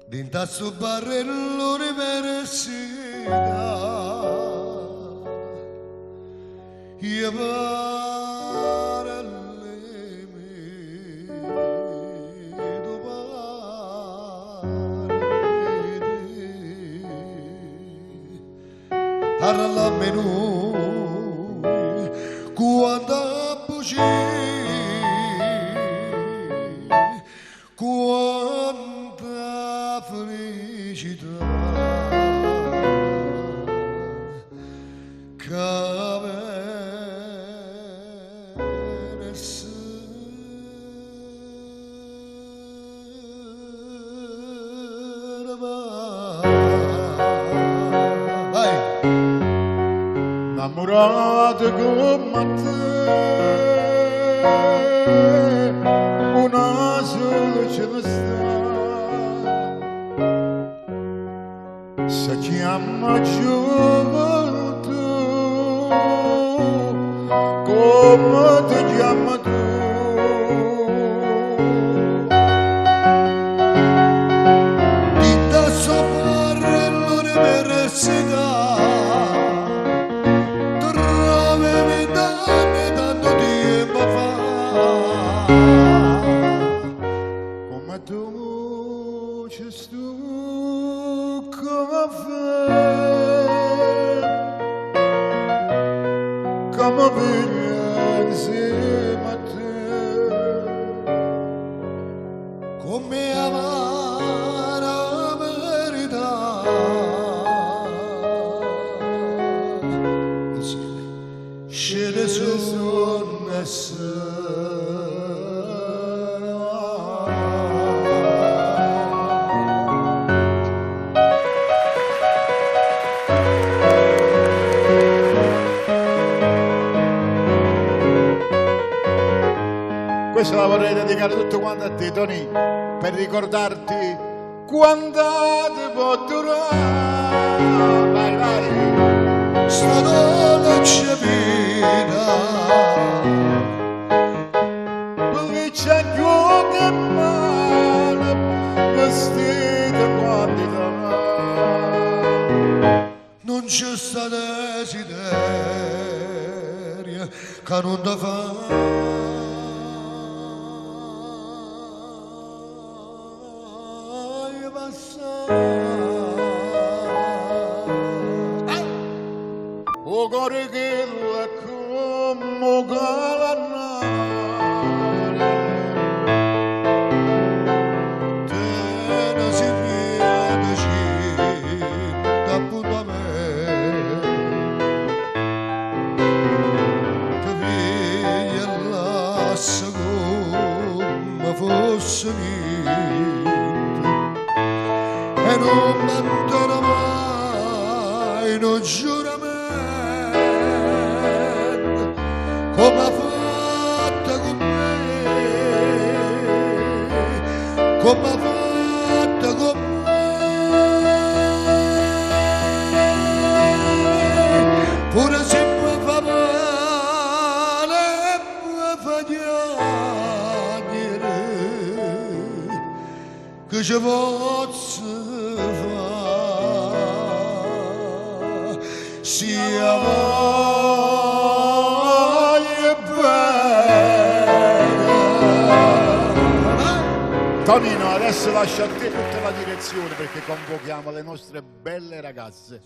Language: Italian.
Dinta su barrello l'università io parli tu parli parla a me noi quando buci quanta felicità che Innamorata come te, una sola ce ne sta, si chiama gioventù, come ti chiama tu. Dinta sopra l'università Just to come a veglia insieme a te, come amara verità insieme scende su Questa la vorrei dedicare tutto quanto a te, Tony, per ricordarti quando ti può durare. Vai, vai. sta donna c'è vita Lui c'è più che male, vestita quantità. non c'è sta desiderio che non ti fa o cuore che è come calannare te ne si piace d'appuntamento te via la come fosse niente e non manterrà mai non giuramento come ha fatto con me come ha fatto con me pure se mi fa male mi fa piangere che ci posso fare sia voglia bene. Tonino, adesso lascio a te tutta la direzione perché convochiamo le nostre belle ragazze.